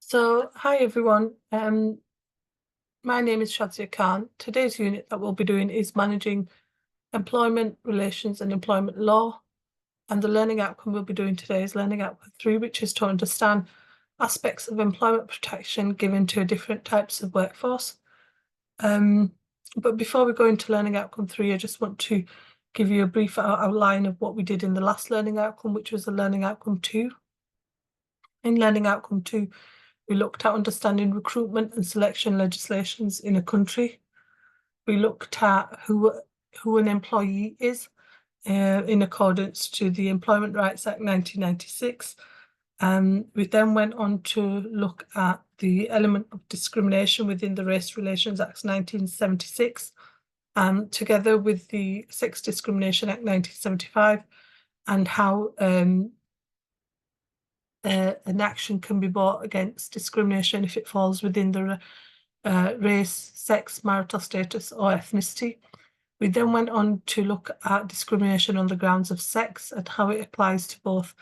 Hi everyone. My name is Shazia Khan. Today's unit that we'll be doing is managing employment relations and employment law. And the learning outcome we'll be doing today is learning outcome 3, which is to understand aspects of employment protection given to different types of workforce. But before we go into learning outcome 3, I just want to give you a brief outline of what we did in the last learning outcome, which was the learning outcome 2. In learning outcome 2, we looked at understanding recruitment and selection legislations in a country. We looked at who an employee is in accordance to the Employment Rights Act 1996. We then went on to look at the element of discrimination within the Race Relations Act 1976, together with the Sex Discrimination Act 1975, and how an action can be brought against discrimination if it falls within the race, sex, marital status, or ethnicity. We then went on to look at discrimination on the grounds of sex and how it applies to both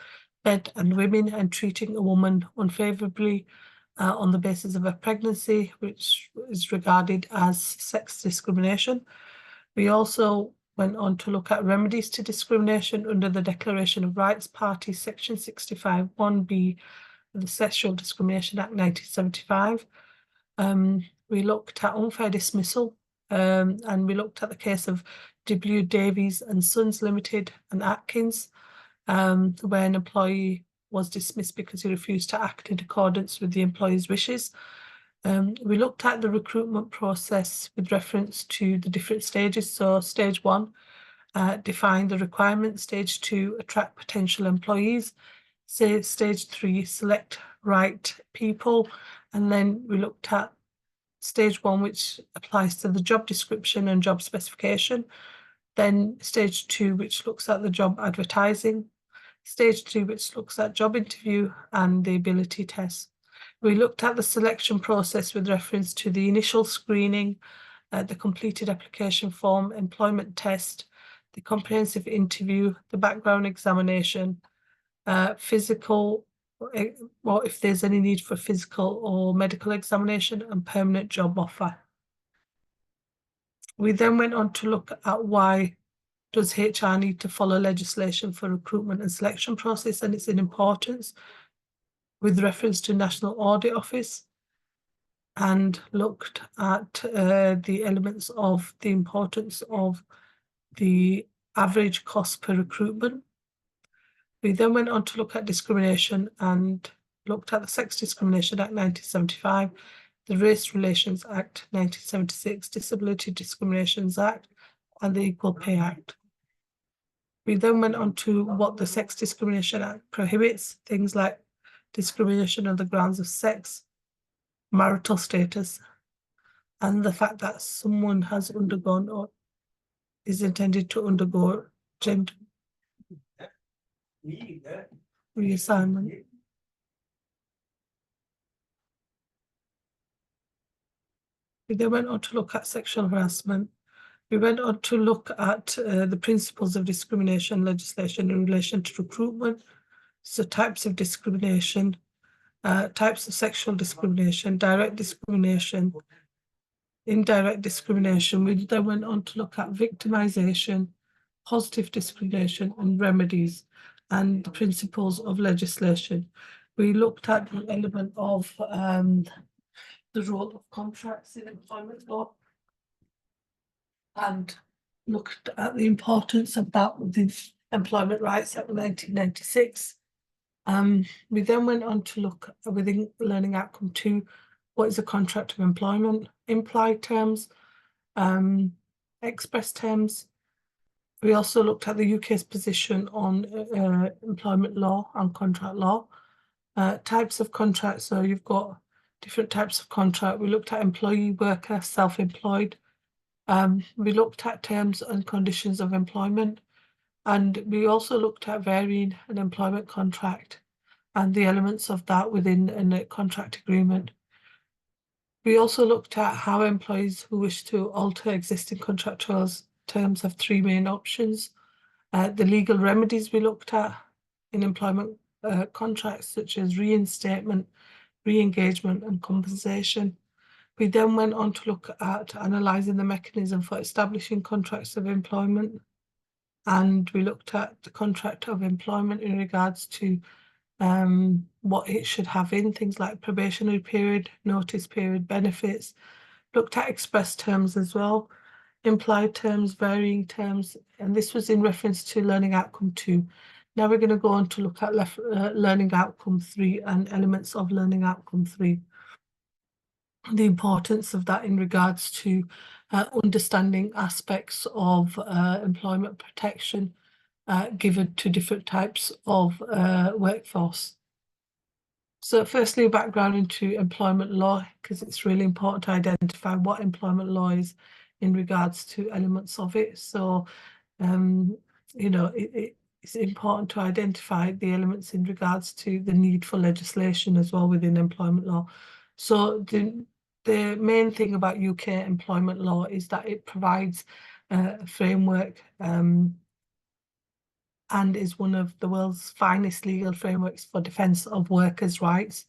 men and women, and treating a woman unfavourably on the basis of a pregnancy, which is regarded as sex discrimination. We also went on to look at remedies to discrimination under the Declaration of Rights Party, Section 65 1B of the Sexual Discrimination Act 1975. We looked at unfair dismissal, and we looked at the case of W. Davies and Sons Limited and Atkins, where an employee was dismissed because he refused to act in accordance with the employee's wishes. We looked at the recruitment process with reference to the different stages. So stage 1, define the requirements. Stage 2, attract potential employees. Stage 3, select right people. And then we looked at stage 1, which applies to the job description and job specification. Then stage 2, which looks at the job advertising. Stage 2, which looks at job interview and the ability test. We looked at the selection process with reference to the initial screening, the completed application form, employment test, the comprehensive interview, the background examination, physical, or if there's any need for physical or medical examination, and permanent job offer. We then went on to look at why does HR need to follow legislation for recruitment and selection process and its importance with reference to National Audit Office, and looked at the elements of the importance of the average cost per recruitment. We then went on to look at discrimination and looked at the Sex Discrimination Act 1975, the Race Relations Act 1976, Disability Discriminations Act, and the Equal Pay Act. We then went on to what the Sex Discrimination Act prohibits, things like discrimination on the grounds of sex, marital status, and the fact that someone has undergone or is intended to undergo gender reassignment. We then went on to look at sexual harassment. We went on to look at the principles of discrimination legislation in relation to recruitment. So types of discrimination, types of sexual discrimination, direct discrimination, indirect discrimination. We then went on to look at victimization, positive discrimination, and remedies, and the principles of legislation. We looked at the element of the role of contracts in employment law, and looked at the importance of that within Employment Rights Act 1996. We then went on to look within learning outcome 2, what is a contract of employment, implied terms, express terms. We also looked at the UK's position on employment law and contract law, types of contracts. So you've got different types of contract. We looked at employee, worker, self-employed. We looked at terms and conditions of employment. And we also looked at varying an employment contract and the elements of that within a contract agreement. We also looked at how employees who wish to alter existing contractual terms have 3 main options. The legal remedies we looked at in employment contracts, such as reinstatement, re-engagement and compensation. We then went on to look at analysing the mechanism for establishing contracts of employment, and we looked at the contract of employment in regards to what it should have in, things like probationary period, notice period, benefits. Looked at express terms as well, implied terms, varying terms, and this was in reference to learning outcome 2. Now we're going to go on to look at learning outcome 3 and elements of learning outcome 3. The importance of that in regards to understanding aspects of employment protection given to different types of workforce. So firstly, a background into employment law, because it's really important to identify what employment law is in regards to elements of it. So, you know, it's important to identify the elements in regards to the need for legislation as well within employment law. So the main thing about UK employment law is that it provides a framework and is one of the world's finest legal frameworks for defence of workers' rights.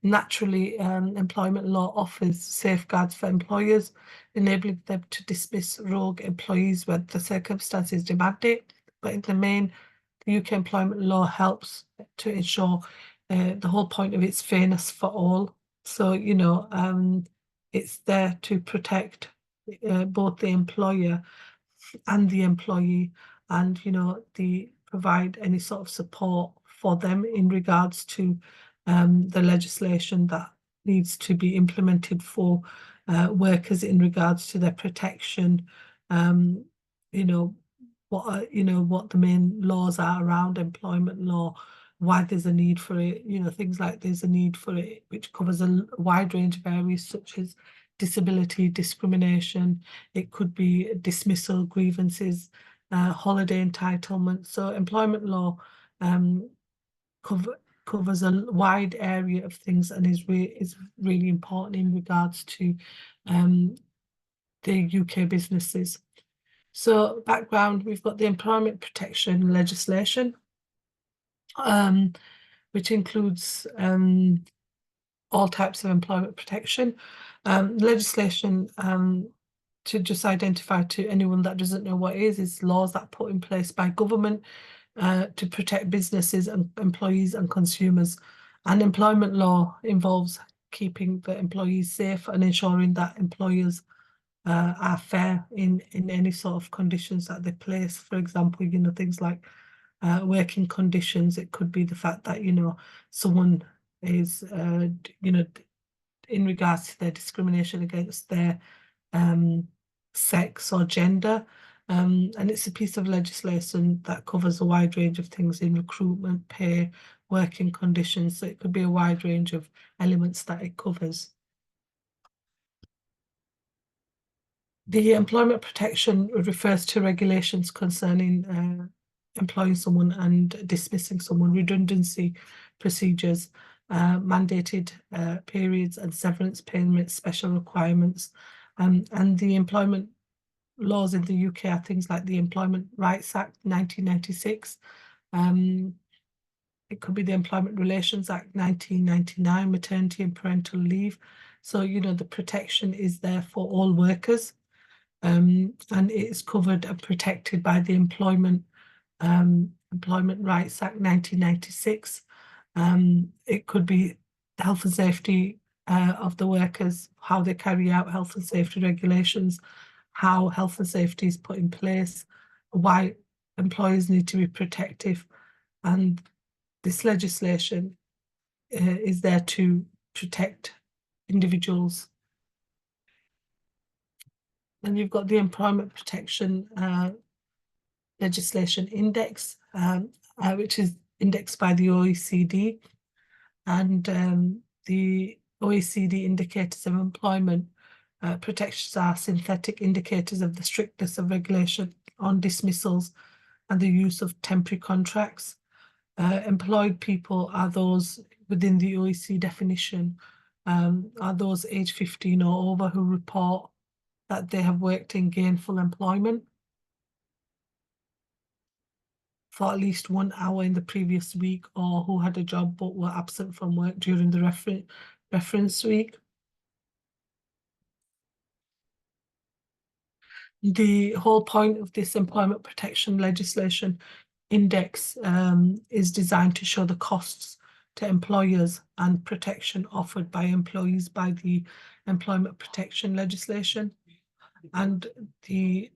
Naturally, employment law offers safeguards for employers, enabling them to dismiss rogue employees when the circumstances demand it. But in the main, the UK employment law helps to ensure the whole point of its fairness for all. So, you know, it's there to protect both the employer and the employee, and you know, provide any sort of support for them in regards to the legislation that needs to be implemented for workers in regards to their protection. You know, what the main laws are around employment law, why there's a need for it, you know, things like there's a need for it, which covers a wide range of areas such as disability, discrimination, it could be dismissal, grievances, holiday entitlement. So employment law covers a wide area of things and is really important in regards to the UK businesses. So background, we've got the employment protection legislation, which includes all types of employment protection. Legislation, to just identify to anyone that doesn't know what it is laws that are put in place by government to protect businesses and employees and consumers. And employment law involves keeping the employees safe and ensuring that employers are fair in any sort of conditions that they place. For example, you know, things like working conditions. It could be the fact that, you know, someone is, you know, in regards to their discrimination against their sex or gender. And it's a piece of legislation that covers a wide range of things in recruitment, pay, working conditions. So it could be a wide range of elements that it covers. The employment protection refers to regulations concerning employing someone and dismissing someone, redundancy procedures, mandated periods and severance payments, special requirements. And the employment laws in the UK are things like the Employment Rights Act 1996. It could be the Employment Relations Act 1999, maternity and parental leave. So, you know, the protection is there for all workers. And it is covered and protected by the Employment Rights Act 1996. It could be health and safety of the workers, how they carry out health and safety regulations, how health and safety is put in place, why employers need to be protective. And this legislation is there to protect individuals. And you've got the Employment Protection Legislation Index, which is indexed by the OECD. And the OECD indicators of employment protections are synthetic indicators of the strictness of regulation on dismissals and the use of temporary contracts. Employed people are those within the OECD definition, are those aged 15 or over who report that they have worked in gainful employment for at least 1 hour in the previous week, or who had a job but were absent from work during the reference week. The whole point of this employment protection legislation index is designed to show the costs to employers and protection offered by employees by the employment protection legislation. And the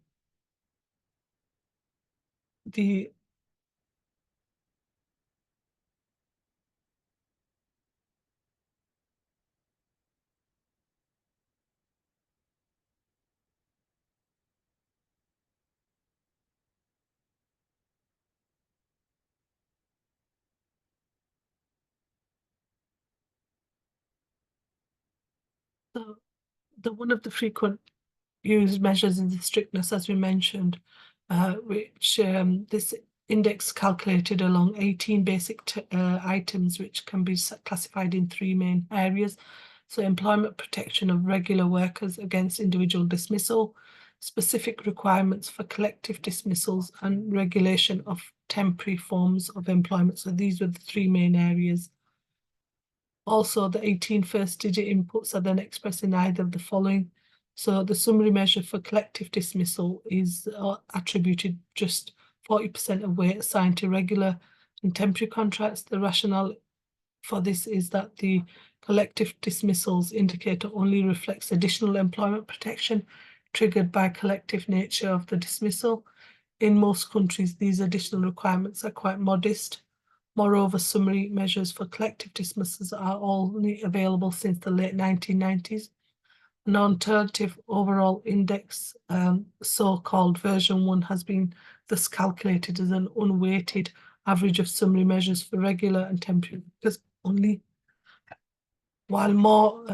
one of the frequent used measures is the strictness, as we mentioned, which this index calculated along 18 basic items, which can be classified in 3 main areas. So employment protection of regular workers against individual dismissal, specific requirements for collective dismissals, and regulation of temporary forms of employment. So these were the 3 main areas. Also, the 18 first-digit inputs are then expressed in either of the following. So the summary measure for collective dismissal is attributed just 40% of weight assigned to regular and temporary contracts. The rationale for this is that the collective dismissals indicator only reflects additional employment protection triggered by collective nature of the dismissal. In most countries, these additional requirements are quite modest. Moreover, summary measures for collective dismissals are only available since the late 1990s. An alternative overall index, so-called version 1, has been thus calculated as an unweighted average of summary measures for regular and temporary workers only, while more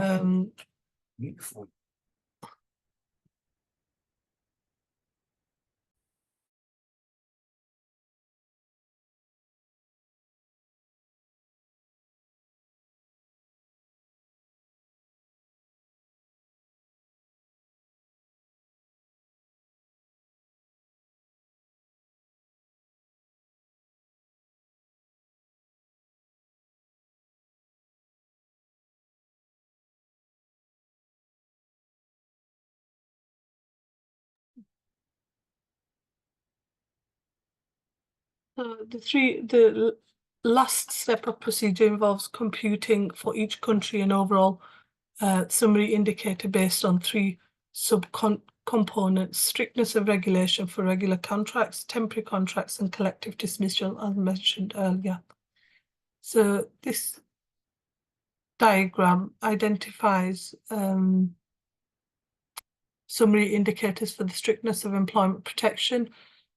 the last step of procedure involves computing for each country an overall summary indicator based on 3 sub-components: strictness of regulation for regular contracts, temporary contracts, and collective dismissal, as mentioned earlier. So this diagram identifies summary indicators for the strictness of employment protection,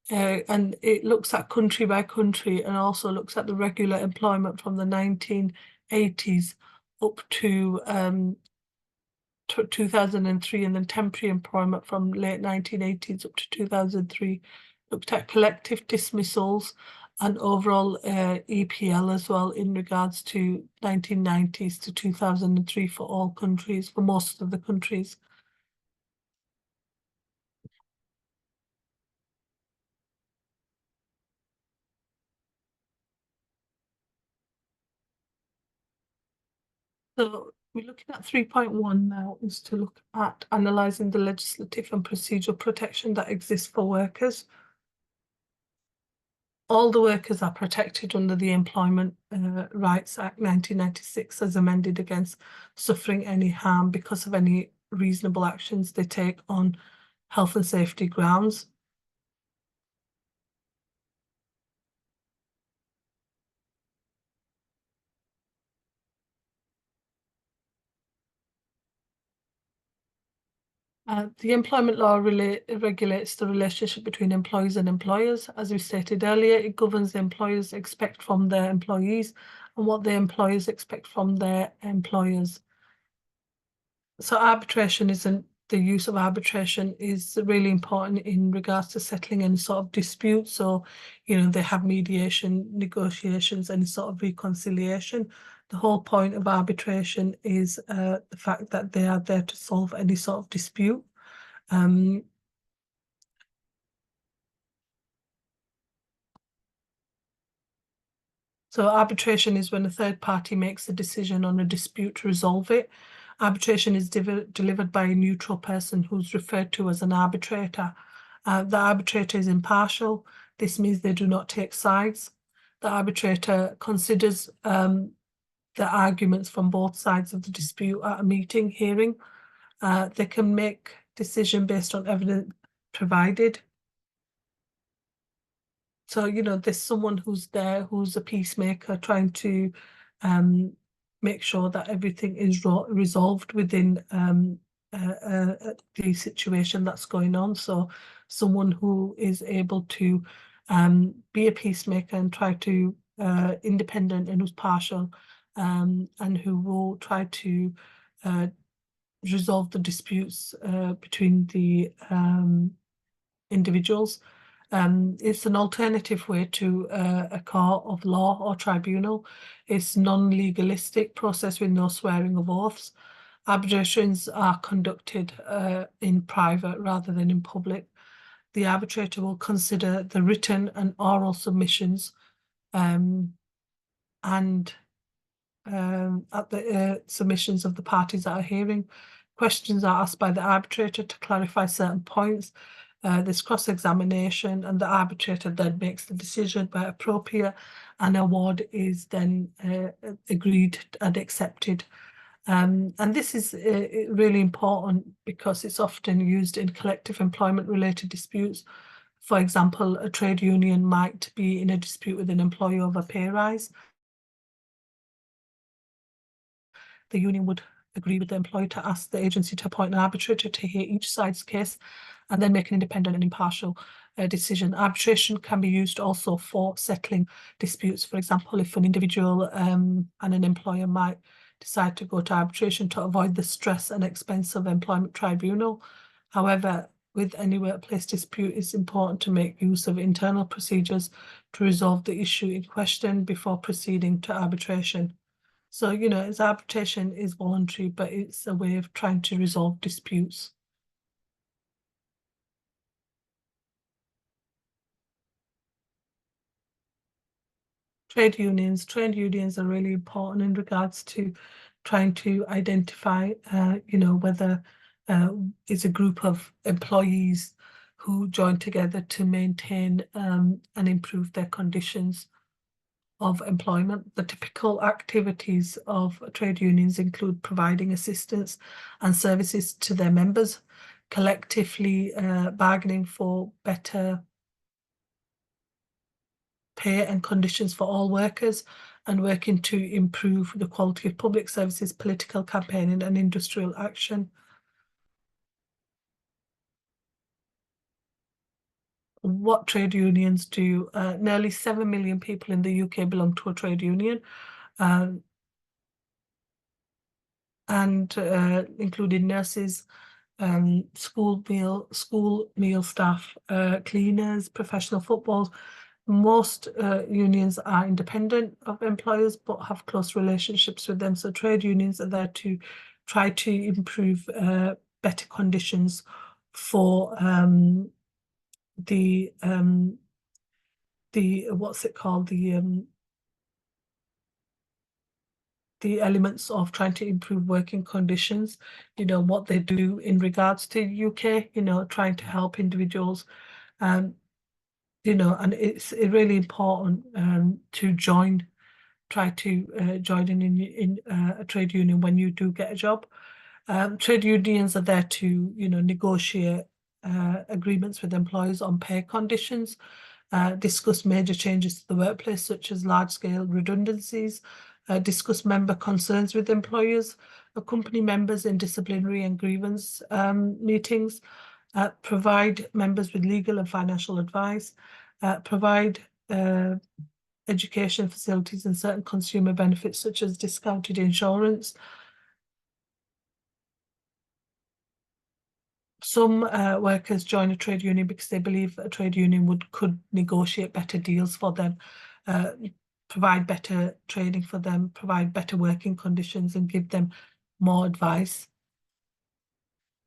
and it looks at country by country and also looks at the regular employment from the 1980s up to 2003, and then temporary employment from late 1980s up to 2003, looked at collective dismissals and overall EPL as well in regards to 1990s to 2003 for all countries, for most of the countries. So we're looking at 3.1 now, is to look at analysing the legislative and procedural protection that exists for workers. All the workers are protected under the Employment Rights Act 1996 as amended against suffering any harm because of any reasonable actions they take on health and safety grounds. The employment law regulates the relationship between employees and employers. As we stated earlier, it governs the employers expect from their employees and what the employers expect from their employers. So arbitration isn't, the use of arbitration is really important in regards to settling any sort of dispute. So, you know, they have mediation, negotiations, any sort of reconciliation. The whole point of arbitration is the fact that they are there to solve any sort of dispute. So arbitration is when a third party makes a decision on a dispute to resolve it. Arbitration is delivered by a neutral person who's referred to as an arbitrator. The arbitrator is impartial. This means they do not take sides. The arbitrator considers the arguments from both sides of the dispute at a meeting, hearing. They can make decision based on evidence provided. So, there's someone who's there, who's a peacemaker, trying to make sure that everything is resolved within the situation that's going on. So someone who is able to be a peacemaker and try to independent and who's partial, and who will try to resolve the disputes between the individuals. It's an alternative way to a court of law or tribunal. It's non-legalistic process with no swearing of oaths. Arbitrations are conducted in private rather than in public. The arbitrator will consider the written and oral submissions and at the submissions of the parties that are hearing. Questions are asked by the arbitrator to clarify certain points. There's cross-examination, and the arbitrator then makes the decision where appropriate, and award is then agreed and accepted. And this is really important because it's often used in collective employment related disputes. For example, a trade union might be in a dispute with an employee over a pay rise. The union would agree with the employer to ask the agency to appoint an arbitrator to hear each side's case and then make an independent and impartial decision. Arbitration can be used also for settling disputes. For example, if an individual and an employer might decide to go to arbitration to avoid the stress and expense of employment tribunal. However, with any workplace dispute, it's important to make use of internal procedures to resolve the issue in question before proceeding to arbitration. So, as arbitration is voluntary, but it's a way of trying to resolve disputes. Trade unions are really important in regards to trying to identify, whether it's a group of employees who join together to maintain and improve their conditions of employment. The typical activities of trade unions include providing assistance and services to their members, collectively bargaining for better pay and conditions for all workers, and working to improve the quality of public services, political campaigning and industrial action. What trade unions do? Nearly 7 million people in the UK belong to a trade union, and including nurses, school meal staff, cleaners, professional football. Most unions are independent of employers but have close relationships with them. So trade unions are there to try to improve better conditions for the what's it called, the elements of trying to improve working conditions, what they do in regards to UK, trying to help individuals, and it's really important to try to join in a trade union when you do get a job. Trade unions are there to, negotiate agreements with employers on pay conditions, discuss major changes to the workplace, such as large-scale redundancies, discuss member concerns with employers, accompany members in disciplinary and grievance meetings, provide members with legal and financial advice, provide education facilities and certain consumer benefits such as discounted insurance. Some workers join a trade union because they believe a trade union could negotiate better deals for them, provide better training for them, provide better working conditions, and give them more advice.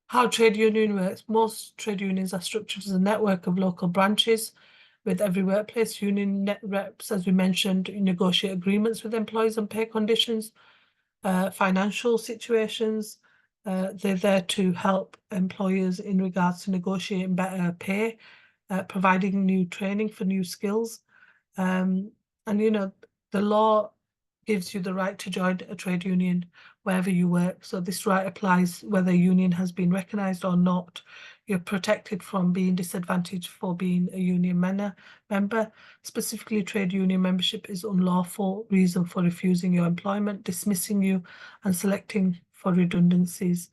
How trade union works. Most trade unions are structured as a network of local branches with every workplace. Union net reps, as we mentioned, negotiate agreements with employees on pay conditions, financial situations. They're there to help employers in regards to negotiating better pay, providing new training for new skills. And, you know, the law gives you the right to join a trade union wherever you work. So this right applies whether a union has been recognised or not. You're protected from being disadvantaged for being a union member. Specifically, trade union membership is unlawful reason for refusing your employment, dismissing you, and selecting for redundancies.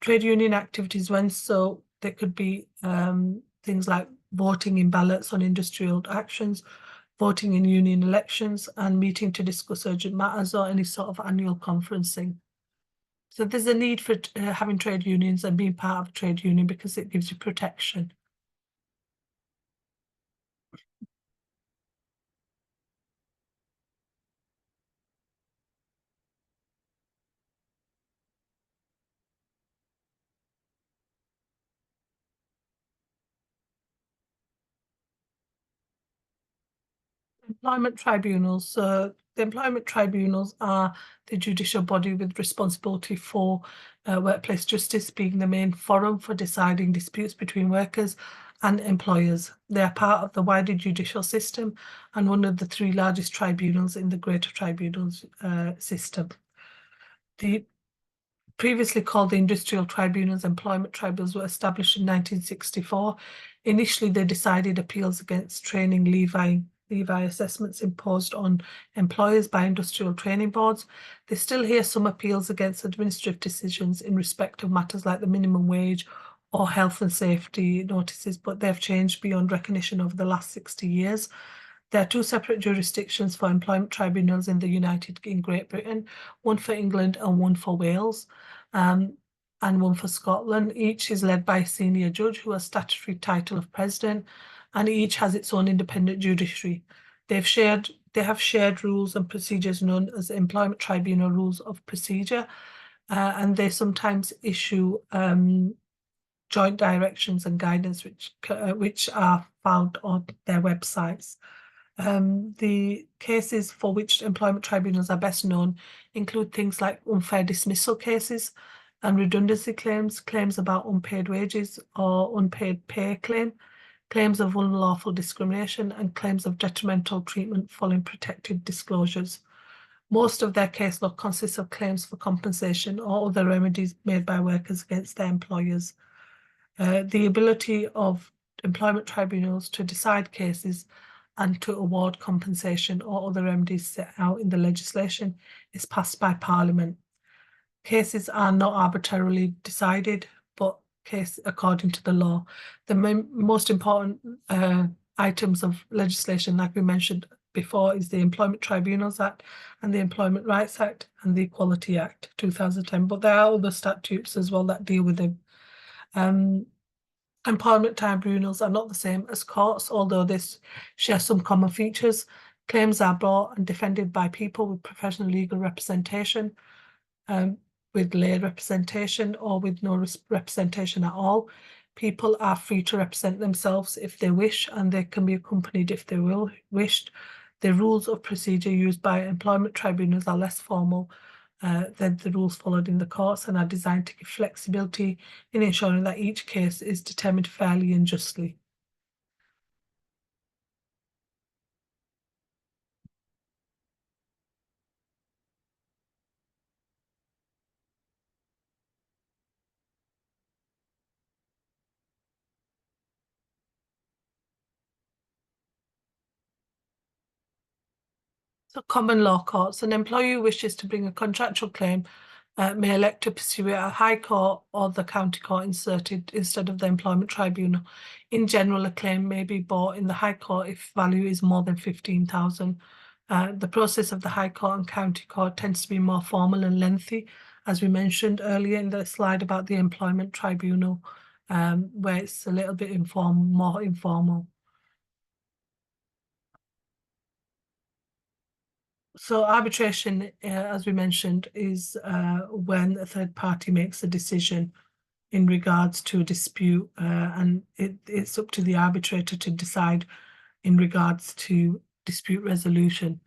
Trade union activities, when so, there could be things like voting in ballots on industrial actions, voting in union elections, and meeting to discuss urgent matters or any sort of annual conferencing. So there's a need for having trade unions and being part of a trade union because it gives you protection. Employment tribunals. So the employment tribunals are the judicial body with responsibility for workplace justice, being the main forum for deciding disputes between workers and employers. They are part of the wider judicial system and one of the three largest tribunals in the greater tribunals system. The previously called the Industrial Tribunals, employment tribunals were established in 1964. Initially, they decided appeals against training levi assessments imposed on employers by industrial training boards. They still hear some appeals against administrative decisions in respect of matters like the minimum wage or health and safety notices, but they've changed beyond recognition over the last 60 years. There are two separate jurisdictions for employment tribunals in Great Britain, one for England and one for Wales, and one for Scotland. Each is led by a senior judge who has statutory title of president, and each has its own independent judiciary. They have shared rules and procedures known as employment tribunal rules of procedure, and they sometimes issue joint directions and guidance which are found on their websites. The cases for which employment tribunals are best known include things like unfair dismissal cases and redundancy claims, claims about unpaid wages or unpaid pay claims of unlawful discrimination, and claims of detrimental treatment following protected disclosures. Most of their caseload consists of claims for compensation or other remedies made by workers against their employers. The ability of employment tribunals to decide cases and to award compensation or other remedies set out in the legislation is passed by Parliament. Cases are not arbitrarily decided, but according to the law. The most important items of legislation, like we mentioned before, is the Employment Tribunals Act and the Employment Rights Act and the Equality Act 2010, but there are other statutes as well that deal with them. Employment tribunals are not the same as courts, although they share some common features. Claims are brought and defended by people with professional legal representation, with lay representation, or with no representation at all. People are free to represent themselves if they wish, and they can be accompanied if they wished. The rules of procedure used by employment tribunals are less formal than the rules followed in the courts, and are designed to give flexibility in ensuring that each case is determined fairly and justly. So common law courts. An employee who wishes to bring a contractual claim may elect to pursue it at High Court or the County Court instead of the Employment Tribunal. In general, a claim may be brought in the High Court if value is more than 15,000. The process of the High Court and County Court tends to be more formal and lengthy, as we mentioned earlier in the slide about the Employment Tribunal, where it's a little bit more informal. So arbitration, as we mentioned, is when a third party makes a decision in regards to a dispute, and it's up to the arbitrator to decide in regards to dispute resolution.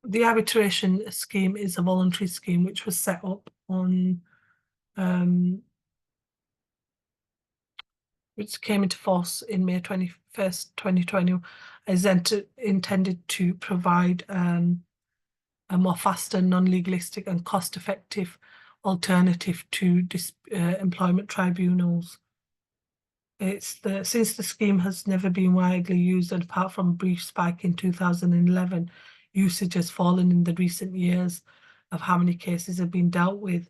The arbitration scheme is a voluntary scheme which was set up on which came into force in May 21st, 2020, is intended to provide a more faster, non-legalistic and cost-effective alternative to employment tribunals. Since the scheme has never been widely used, and apart from a brief spike in 2011, usage has fallen in the recent years of how many cases have been dealt with.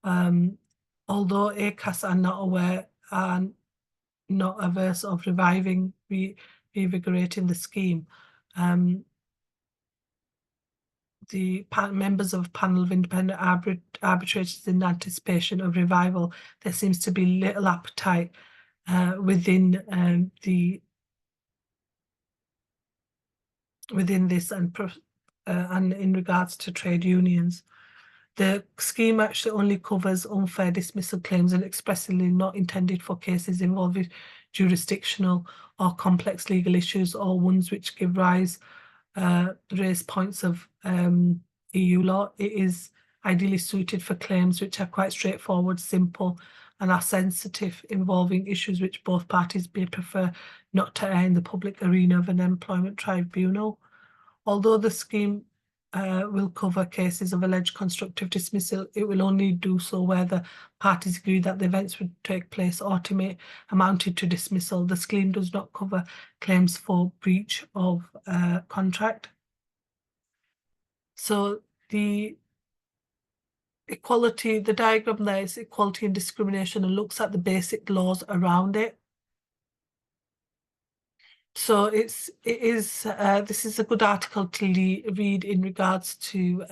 Although ACAS are not aware and not averse of revigorating the scheme, the members of panel of independent arbitrators, in anticipation of revival, there seems to be little appetite within this and in regards to trade unions. The scheme actually only covers unfair dismissal claims and expressly not intended for cases involving jurisdictional or complex legal issues, or ones which give rise raise points of EU law. It is ideally suited for claims which are quite straightforward, simple, and are sensitive, involving issues which both parties may prefer not to air in the public arena of an employment tribunal. Although the scheme will cover cases of alleged constructive dismissal, it will only do so where the parties agree that the events would take place or to amounted to dismissal. The scheme does not cover claims for breach of contract. So the diagram there is equality and discrimination, and looks at the basic laws around it. So this is a good article to read in regards to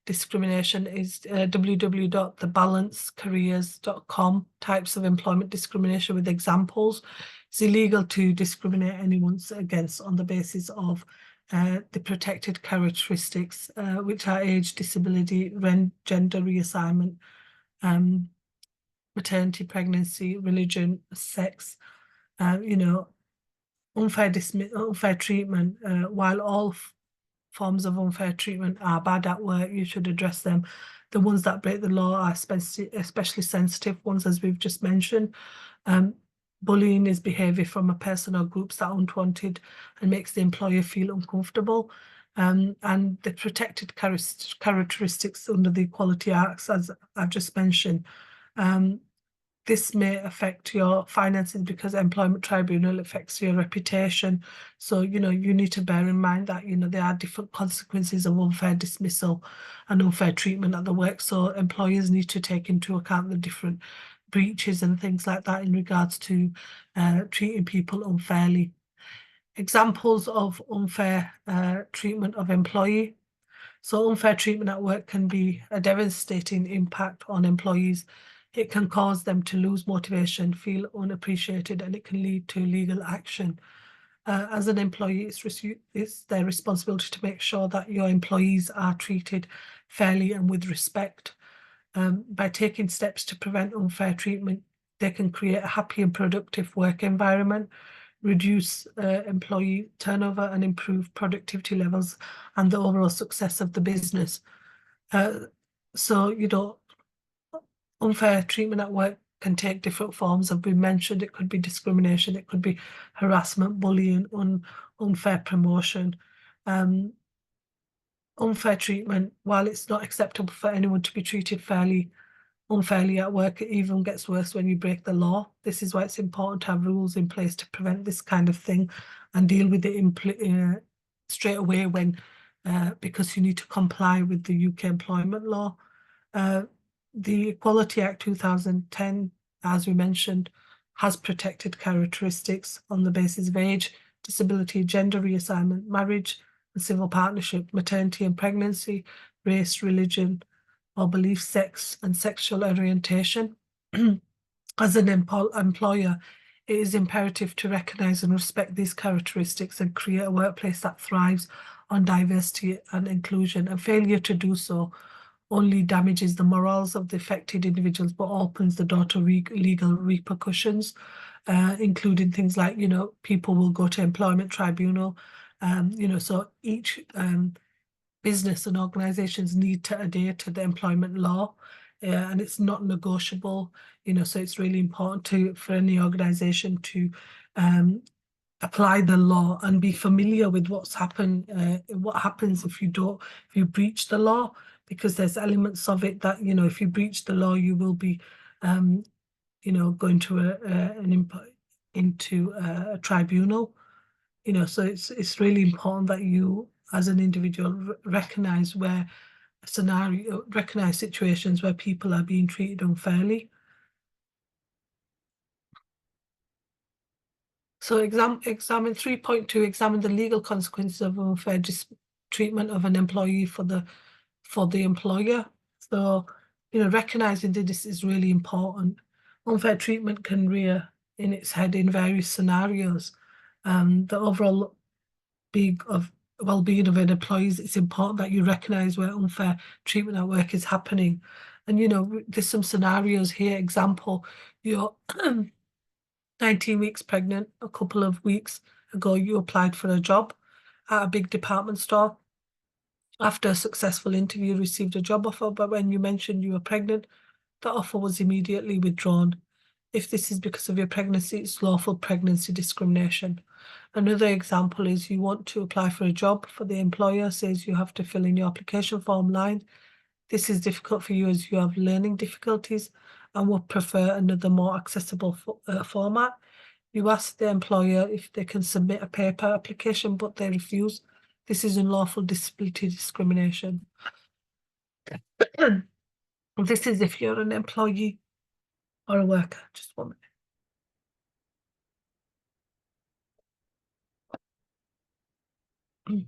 discrimination. Is www.thebalancecareers.com, types of employment discrimination with examples. It's illegal to discriminate anyone against on the basis of the protected characteristics, which are age, disability, gender reassignment, maternity, pregnancy, religion, sex, unfair treatment. While all forms of unfair treatment are bad at work, you should address them. The ones that break the law are especially sensitive ones, as we've just mentioned. Bullying is behaviour from a person or groups that are unwanted and makes the employer feel uncomfortable. And the protected characteristics under the Equality Acts, as I've just mentioned, this may affect your finances because employment tribunal affects your reputation. So, you need to bear in mind that, there are different consequences of unfair dismissal and unfair treatment at the work. So employers need to take into account the different breaches and things like that in regards to treating people unfairly. Examples of unfair treatment of employee. So unfair treatment at work can be a devastating impact on employees. It can cause them to lose motivation, feel unappreciated, and it can lead to legal action. As an employee, it's their responsibility to make sure that your employees are treated fairly and with respect. By taking steps to prevent unfair treatment, they can create a happy and productive work environment, reduce employee turnover, and improve productivity levels and the overall success of the business. Unfair treatment at work can take different forms. As we mentioned, it could be discrimination, it could be harassment, bullying, unfair promotion. Unfair treatment, while it's not acceptable for anyone to be treated unfairly at work, it even gets worse when you break the law. This is why it's important to have rules in place to prevent this kind of thing and deal with it straight away because you need to comply with the UK employment law. The Equality Act 2010, as we mentioned, has protected characteristics on the basis of age, disability, gender reassignment, marriage and civil partnership, maternity and pregnancy, race, religion or belief, sex and sexual orientation. As an employer, it is imperative to recognise and respect these characteristics and create a workplace that thrives on diversity and inclusion, and failure to do so only damages the morals of the affected individuals, but opens the door to legal repercussions, including things like, people will go to employment tribunal. So each business and organizations need to adhere to the employment law, and it's not negotiable. So it's really important for any organization to apply the law and be familiar with what happens if you breach the law, because there's elements of it that, if you breach the law, you will be going to into a tribunal. So it's really important that you as an individual recognize situations where people are being treated unfairly. So examine 3.2, examine the legal consequences of unfair treatment of an employee for the employer. So, recognizing that this is really important. Unfair treatment can rear in its head in various scenarios. The overall well-being of an employee, it's important that you recognize where unfair treatment at work is happening. And, there's some scenarios here. Example, you're 19 weeks pregnant. A couple of weeks ago, you applied for a job at a big department store. After a successful interview, received a job offer, but when you mentioned you were pregnant, the offer was immediately withdrawn. If this is because of your pregnancy, it's lawful pregnancy discrimination. Another example is you want to apply for a job, for the employer says you have to fill in your application form line. This is difficult for you as you have learning difficulties and would prefer another more accessible format. You ask the employer if they can submit a paper application, but they refuse. This is unlawful disability discrimination. This is if you're an employee or a worker. Just 1 minute.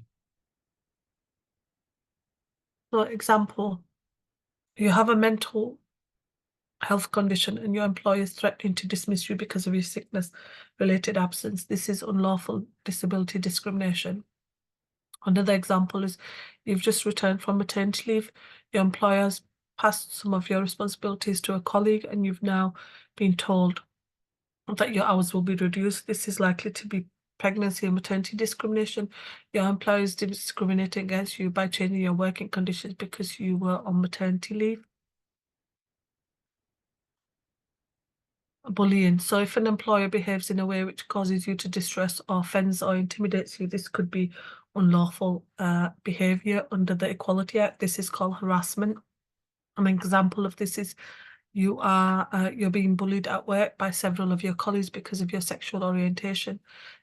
So example, you have a mental health condition and your employer is threatening to dismiss you because of your sickness-related absence. This is unlawful disability discrimination. Another example is you've just returned from maternity leave. Your employer has passed some of your responsibilities to a colleague and you've now been told that your hours will be reduced. This is likely to be pregnancy and maternity discrimination. Your employer is discriminating against you by changing your working conditions because you were on maternity leave. Bullying. So if an employer behaves in a way which causes you to distress or offends or intimidates you, this could be unlawful behavior under the Equality Act. This is called harassment. An example of this is you're being bullied at work by several of your colleagues because of your sexual orientation.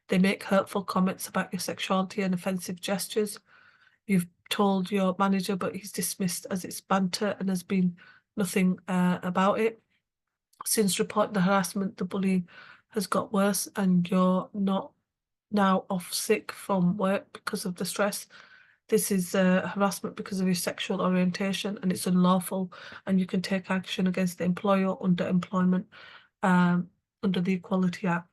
They make hurtful comments about your sexuality and offensive gestures. You've told your manager, but he's dismissed as it's banter and has been nothing about it. Since reporting the harassment, the bullying has got worse and you're not now off sick from work because of the stress. This is harassment because of your sexual orientation and it's unlawful, and you can take action against the employer under employment under the Equality Act.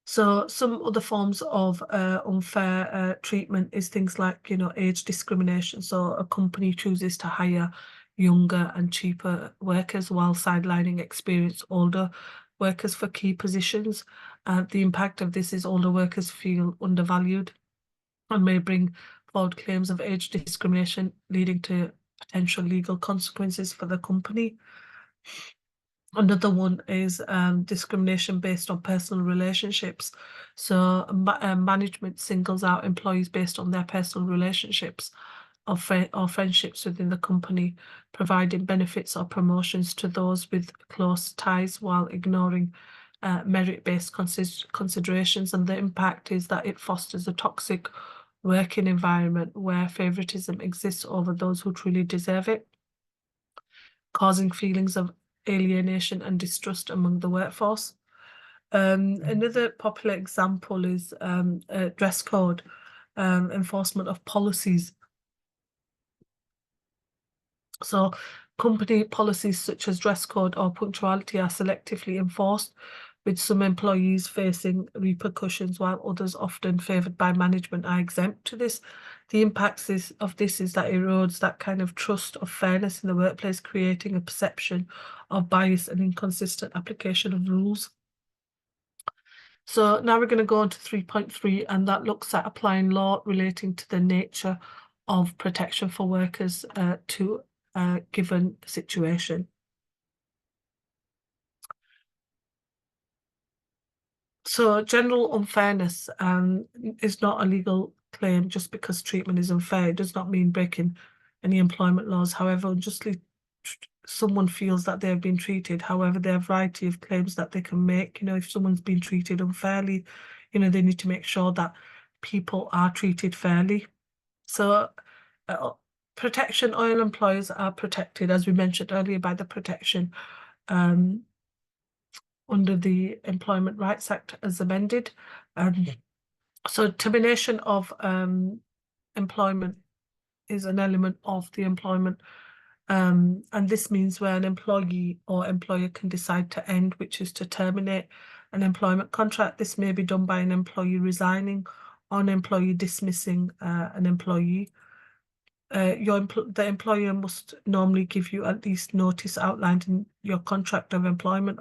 So some other forms of unfair treatment is things like, age discrimination. So a company chooses to hire younger and cheaper workers while sidelining experienced older workers for key positions. The impact of this is older workers feel undervalued and may bring forward claims of age discrimination, leading to potential legal consequences for the company. Another one is discrimination based on personal relationships. So management singles out employees based on their personal relationships or friendships within the company, providing benefits or promotions to those with close ties while ignoring merit-based considerations. And the impact is that it fosters a toxic working environment where favoritism exists over those who truly deserve it, causing feelings of alienation and distrust among the workforce. Another popular example is dress code, enforcement of policies. So company policies such as dress code or punctuality are selectively enforced, with some employees facing repercussions while others, often favoured by management, are exempt to this. The impacts of this is that it erodes that kind of trust of fairness in the workplace, creating a perception of bias and inconsistent application of rules. So now we're going to go on to 3.3, and that looks at applying law relating to the nature of protection for workers to a given situation. So general unfairness is not a legal claim just because treatment is unfair. It does not mean breaking any employment laws. However, unjustly someone feels that they've been treated. However, there are a variety of claims that they can make. You know, if someone's been treated unfairly, you know, they need to make sure that people are treated fairly. So protection, oil employers are protected, as we mentioned earlier, by the protection under the Employment Rights Act as amended. So termination of employment is an element of the employment, and this means where an employee or employer can decide to end, which is to terminate an employment contract. This may be done by an employee resigning or an employee dismissing an employee. The employer must normally give you at least notice outlined in your contract of employment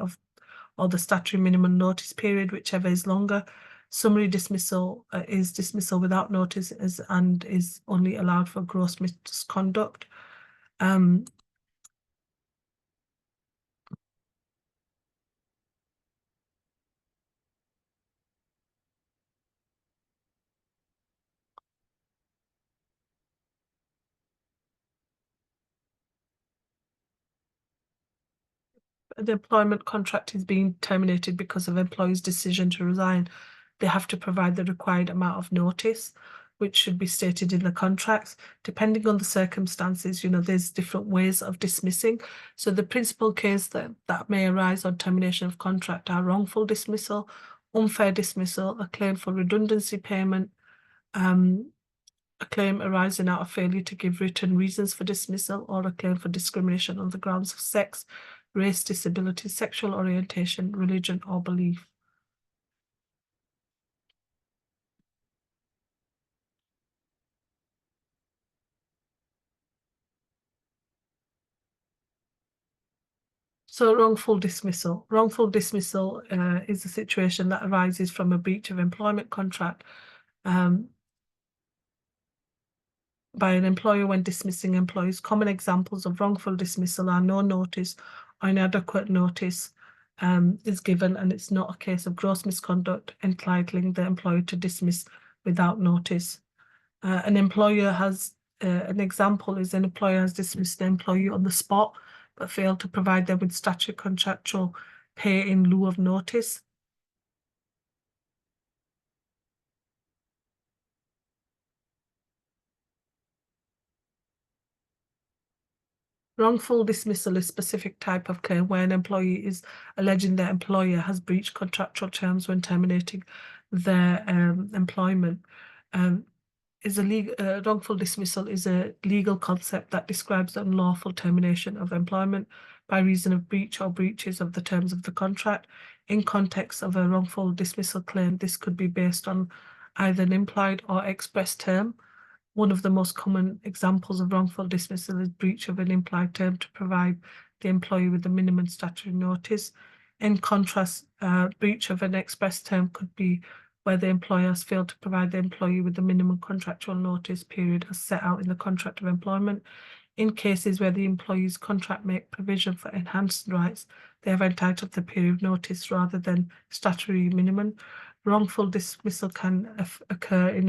or the statutory minimum notice period, whichever is longer. Summary dismissal is dismissal without notice and is only allowed for gross misconduct. The employment contract is being terminated because of employee's decision to resign, they have to provide the required amount of notice, which should be stated in the contracts. Depending on the circumstances, you know, there's different ways of dismissing. So the principal case that may arise on termination of contract are wrongful dismissal, unfair dismissal, a claim for redundancy payment, a claim arising out of failure to give written reasons for dismissal, or a claim for discrimination on the grounds of sex, race, disability, sexual orientation, religion, or belief. So wrongful dismissal. Wrongful dismissal is a situation that arises from a breach of employment contract by an employer when dismissing employees. Common examples of wrongful dismissal are no notice or inadequate notice is given, and it's not a case of gross misconduct entitling the employer to dismiss without notice. An employer has, an example is an employer has dismissed the employee on the spot but failed to provide them with statutory contractual pay in lieu of notice. Wrongful dismissal is a specific type of claim where an employee is alleging their employer has breached contractual terms when terminating their employment. Wrongful dismissal is a legal concept that describes the unlawful termination of employment by reason of breach or breaches of the terms of the contract. In context of a wrongful dismissal claim, this could be based on either an implied or express term. One of the most common examples of wrongful dismissal is breach of an implied term to provide the employee with the minimum statutory notice. In contrast, breach of an express term could be where the employer has failed to provide the employee with the minimum contractual notice period as set out in the contract of employment. In cases where the employee's contract make provision for enhanced rights, they have entitled the period of notice rather than statutory minimum. Wrongful dismissal can occur in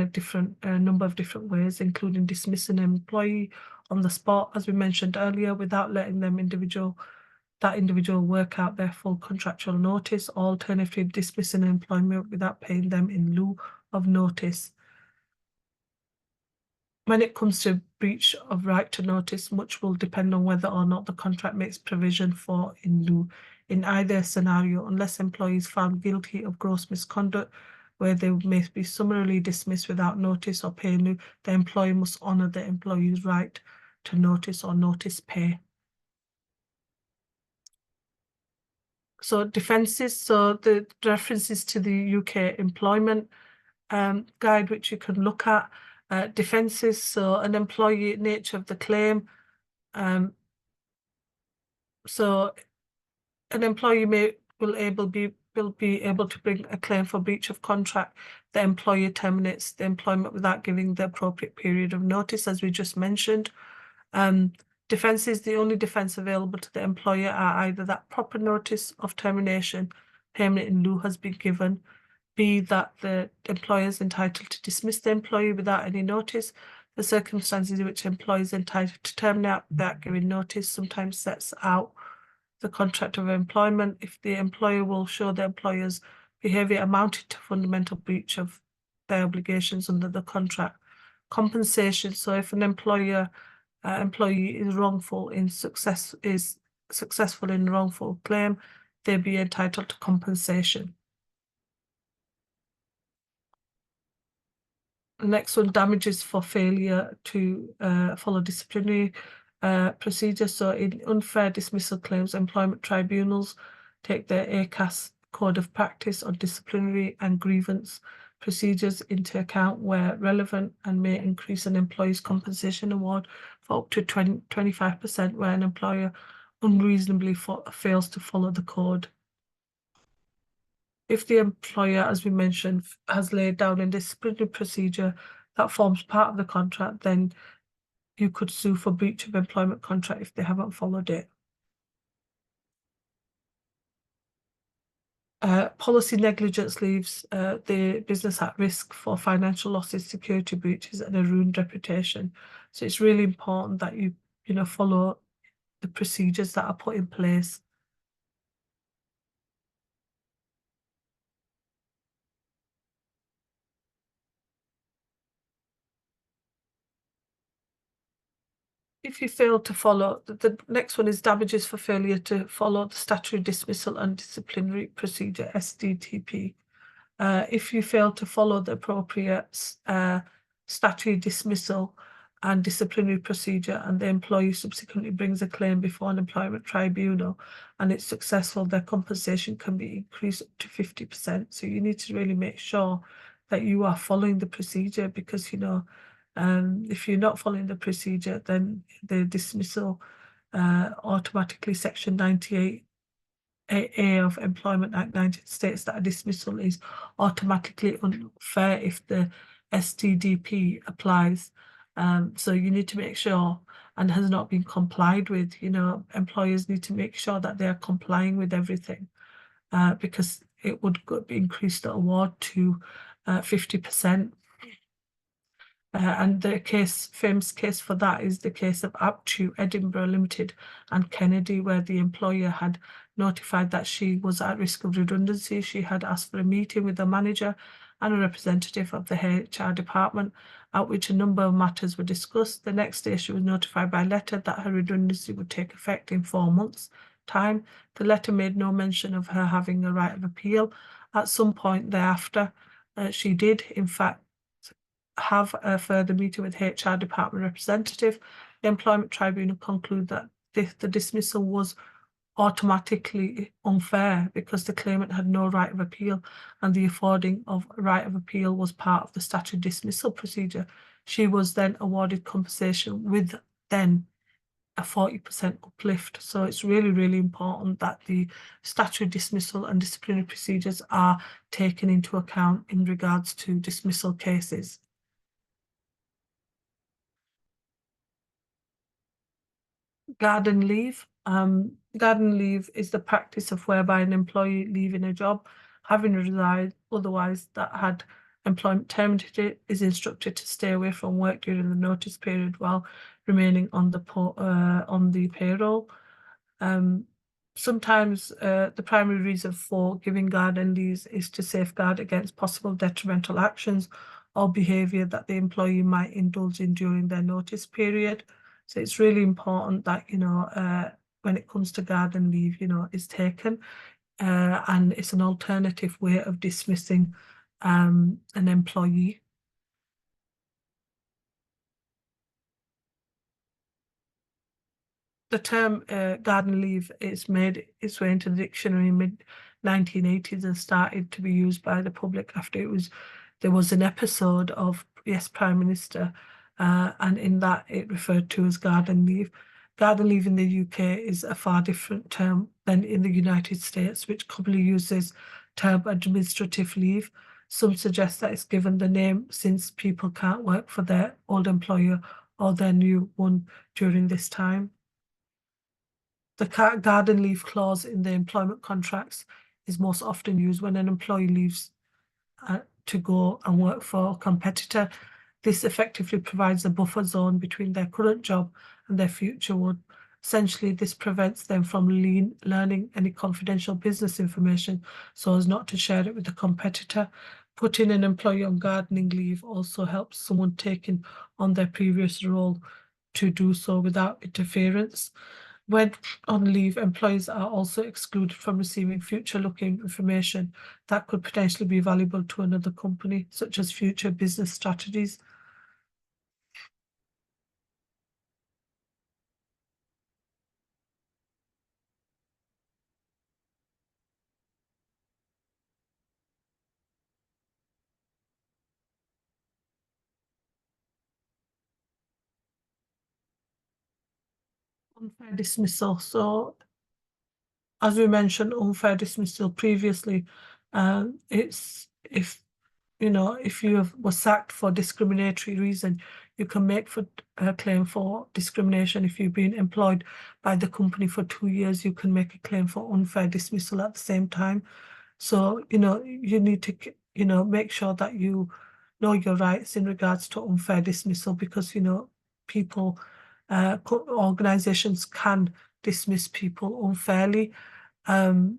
a number of different ways, including dismissing an employee on the spot, as we mentioned earlier, without letting that individual work out their full contractual notice, or alternatively dismissing an employment without paying them in lieu of notice. When it comes to breach of right to notice, much will depend on whether or not the contract makes provision for in lieu. In either scenario, unless employees found guilty of gross misconduct, where they may be summarily dismissed without notice or pay in lieu, the employer must honour the employee's right to notice or notice pay. So defences, so the references to the UK employment guide, which you can look at. Defences, so an employee nature of the claim. So an employee will be able to bring a claim for breach of contract. The employer terminates the employment without giving the appropriate period of notice, as we just mentioned. Defences, the only defence available to the employer are either that proper notice of termination, payment in lieu has been given, B, that the employer is entitled to dismiss the employee without any notice. The circumstances in which employee is entitled to terminate without giving notice sometimes sets out the contract of employment. If the employer will show the employer's behaviour amounted to fundamental breach of their obligations under the contract. Compensation, so if an employee is successful in wrongful claim, they'll be entitled to compensation. The next one, damages for failure to follow disciplinary procedure. So in unfair dismissal claims, employment tribunals take their ACAS code of practice on disciplinary and grievance procedures into account where relevant, and may increase an employee's compensation award for up to 25% where an employer unreasonably fails to follow the code. If the employer, as we mentioned, has laid down a disciplinary procedure that forms part of the contract, then you could sue for breach of employment contract if they haven't followed it. Policy negligence leaves the business at risk for financial losses, security breaches, and a ruined reputation. So it's really important that you follow the procedures that are put in place. If you fail to follow, the next one is damages for failure to follow the statutory dismissal and disciplinary procedure, SDTP. If you fail to follow the appropriate statutory dismissal and disciplinary procedure, and the employee subsequently brings a claim before an employment tribunal and it's successful, their compensation can be increased up to 50%. So you need to really make sure that you are following the procedure, because if you're not following the procedure, then the dismissal automatically, Section 98 A of Employment Act 19 states that a dismissal is automatically unfair if the STDP applies. So you need to make sure, and has not been complied with, employers need to make sure that they are complying with everything, because it would increase the award to 50%. And the famous case for that is the case of ATHE, Edinburgh Limited and Kennedy, where the employer had notified that she was at risk of redundancy. She had asked for a meeting with the manager and a representative of the HR department, at which a number of matters were discussed. The next day, she was notified by letter that her redundancy would take effect in 4 months' time. The letter made no mention of her having a right of appeal. At some point thereafter, she did, in fact, have a further meeting with HR department representative. The employment tribunal concluded that the dismissal was automatically unfair because the claimant had no right of appeal, and the affording of right of appeal was part of the statutory dismissal procedure. She was then awarded compensation with then a 40% uplift. So it's really, really important that the statutory dismissal and disciplinary procedures are taken into account in regards to dismissal cases. Garden leave. Garden leave is the practice of whereby an employee leaving a job, having resigned otherwise that had employment terminated, is instructed to stay away from work during the notice period while remaining on the payroll. Sometimes the primary reason for giving garden leaves is to safeguard against possible detrimental actions or behaviour that the employee might indulge in during their notice period. So it's really important that, when it comes to garden leave, is taken, and it's an alternative way of dismissing an employee. The term garden leave is made its way into the dictionary in mid-1980s and started to be used by the public after there was an episode of Yes, Prime Minister, and in that it referred to as garden leave. Garden leave in the UK is a far different term than in the United States, which commonly uses term administrative leave. Some suggest that it's given the name since people can't work for their old employer or their new one during this time. The garden leave clause in the employment contracts is most often used when an employee leaves to go and work for a competitor. This effectively provides a buffer zone between their current job and their future one. Essentially, this prevents them from learning any confidential business information so as not to share it with the competitor. Putting an employee on gardening leave also helps someone taking on their previous role to do so without interference. When on leave, employees are also excluded from receiving future-looking information that could potentially be valuable to another company, such as future business strategies. Unfair dismissal. So, as we mentioned, unfair dismissal previously, it's if you were sacked for discriminatory reason, you can make a claim for discrimination. If you've been employed by the company for 2 years, you can make a claim for unfair dismissal at the same time. So, you need to, make sure that you know your rights in regards to unfair dismissal because, people, organizations can dismiss people unfairly. And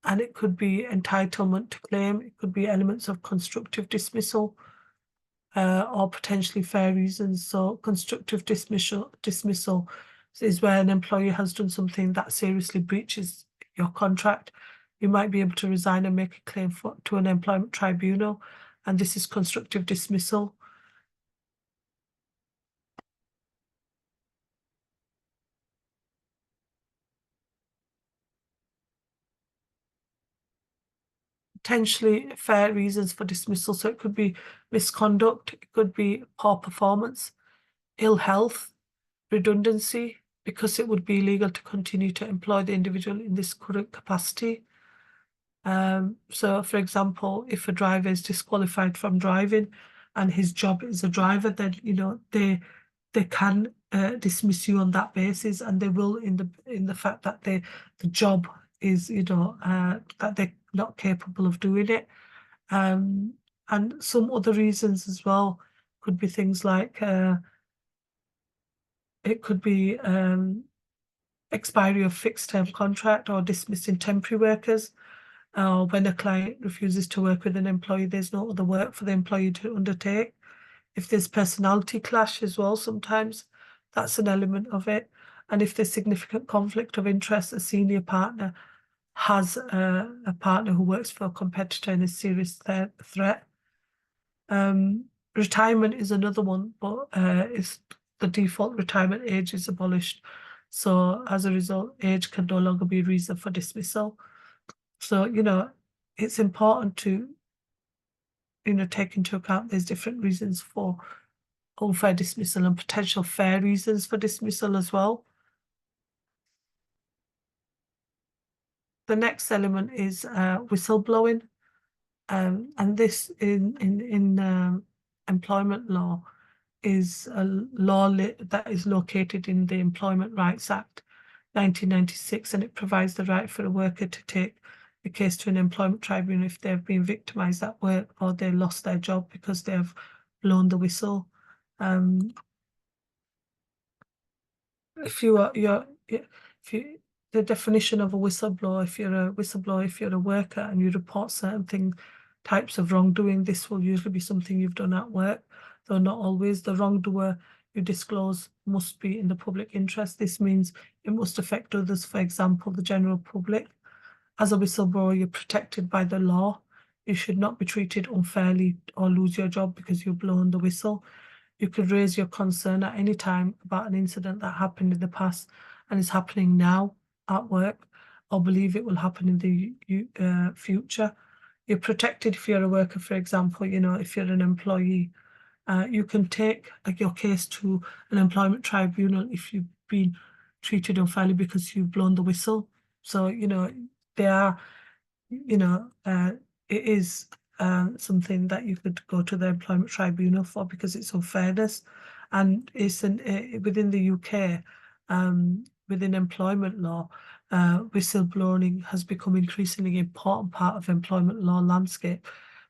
it could be entitlement to claim, it could be elements of constructive dismissal, or potentially fair reasons. So constructive dismissal is where an employer has done something that seriously breaches your contract. You might be able to resign and make a claim to an employment tribunal, and this is constructive dismissal. Potentially fair reasons for dismissal. So it could be misconduct, it could be poor performance, ill health, redundancy, because it would be illegal to continue to employ the individual in this current capacity. So, for example, if a driver is disqualified from driving and his job is a driver, then they can dismiss you on that basis, and they will in the fact that the job is that they're not capable of doing it. And some other reasons as well could be things like it could be expiry of fixed term contract or dismissing temporary workers. When a client refuses to work with an employee, there's no other work for the employee to undertake. If there's personality clash as well, sometimes that's an element of it. And if there's significant conflict of interest, a senior partner has a partner who works for a competitor and is a serious threat. Retirement is another one, but the default retirement age is abolished. So as a result, age can no longer be a reason for dismissal. So, it's important to, take into account there's different reasons for unfair dismissal and potential fair reasons for dismissal as well. The next element is whistleblowing, and this in employment law is a law that is located in the Employment Rights Act 1996, and it provides the right for a worker to take the case to an employment tribunal if they've been victimized at work or they lost their job because they have blown the whistle. The definition of a whistleblower, if you're a whistleblower, if you're a worker and you report certain types of wrongdoing, this will usually be something you've done at work, though not always. The wrongdoer you disclose must be in the public interest. This means it must affect others, for example, the general public. As a whistleblower, you're protected by the law. You should not be treated unfairly or lose your job because you've blown the whistle. You could raise your concern at any time about an incident that happened in the past, and is happening now at work, or believe it will happen in the future. You're protected if you're a worker, for example, if you're an employee. You can take your case to an employment tribunal if you've been treated unfairly because you've blown the whistle. So, they are, it is something that you could go to the employment tribunal for because it's unfairness. And it's within the UK, within employment law, whistleblowing has become increasingly important part of employment law landscape,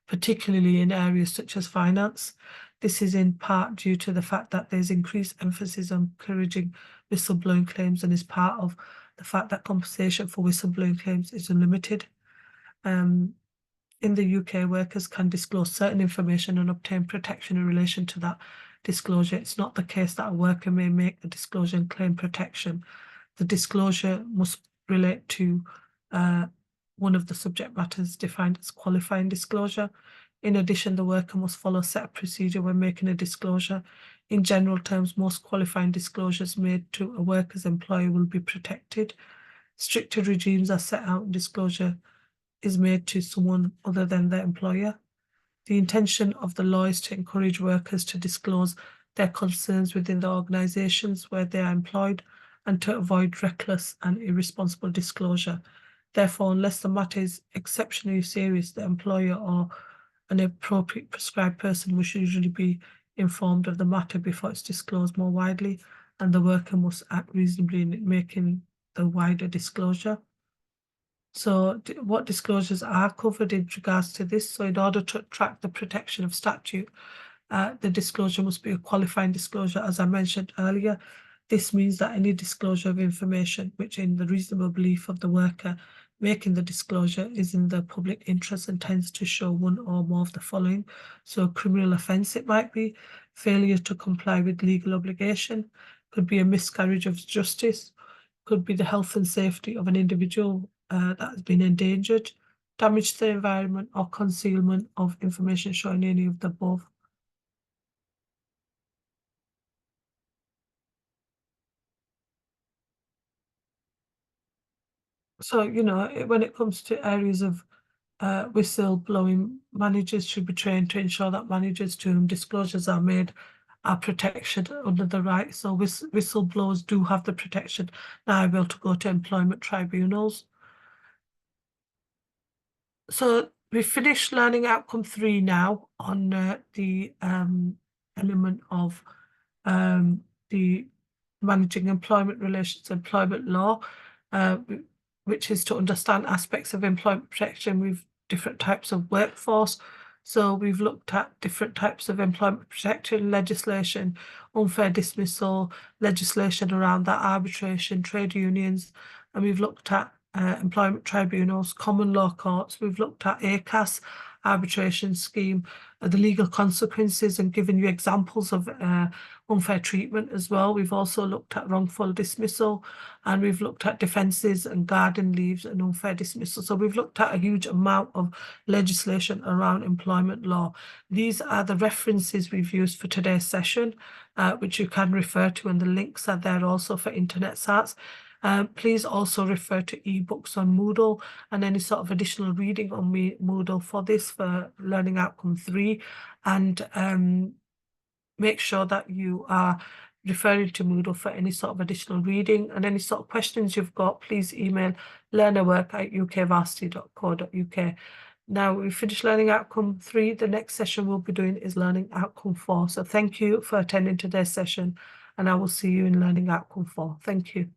particularly in areas such as finance. This is in part due to the fact that there's increased emphasis on encouraging whistleblowing claims and is part of the fact that compensation for whistleblowing claims is unlimited. In the UK, workers can disclose certain information and obtain protection in relation to that disclosure. It's not the case that a worker may make the disclosure and claim protection. The disclosure must relate to one of the subject matters defined as qualifying disclosure. In addition, the worker must follow a set of procedure when making a disclosure. In general terms, most qualifying disclosures made to a worker's employer will be protected. Stricter regimes are set out in disclosure is made to someone other than their employer. The intention of the law is to encourage workers to disclose their concerns within the organisations where they are employed and to avoid reckless and irresponsible disclosure. Therefore, unless the matter is exceptionally serious, the employer or an appropriate prescribed person will usually be informed of the matter before it's disclosed more widely, and the worker must act reasonably in making the wider disclosure. So what disclosures are covered in regards to this? So in order to attract the protection of statute, the disclosure must be a qualifying disclosure, as I mentioned earlier. This means that any disclosure of information which in the reasonable belief of the worker making the disclosure is in the public interest and tends to show one or more of the following. So a criminal offence it might be, failure to comply with legal obligation, could be a miscarriage of justice, could be the health and safety of an individual that has been endangered, damage to the environment, or concealment of information showing any of the above. So, when it comes to areas of whistleblowing, managers should be trained to ensure that managers to whom disclosures are made are protected under the right. So whistleblowers do have the protection now able to go to employment tribunals. So we finished learning outcome 3 now on the element of the managing employment relations, employment law, which is to understand aspects of employment protection with different types of workforce. So we've looked at different types of employment protection legislation, unfair dismissal, legislation around that, arbitration, trade unions, and we've looked at employment tribunals, common law courts. We've looked at ACAS, arbitration scheme, the legal consequences, and given you examples of unfair treatment as well. We've also looked at wrongful dismissal, and we've looked at defences and garden leaves and unfair dismissal. So we've looked at a huge amount of legislation around employment law. These are the references we've used for today's session, which you can refer to, and the links are there also for internet sites. Please also refer to ebooks on Moodle and any sort of additional reading on Moodle for this, for learning outcome 3, and make sure that you are referring to Moodle for any sort of additional reading, and any sort of questions you've got, please email learnerwork@ukvarsity.co.uk. Now we've finished learning outcome 3. The next session we'll be doing is learning outcome 4. So thank you for attending today's session, and I will see you in learning outcome 4. Thank you.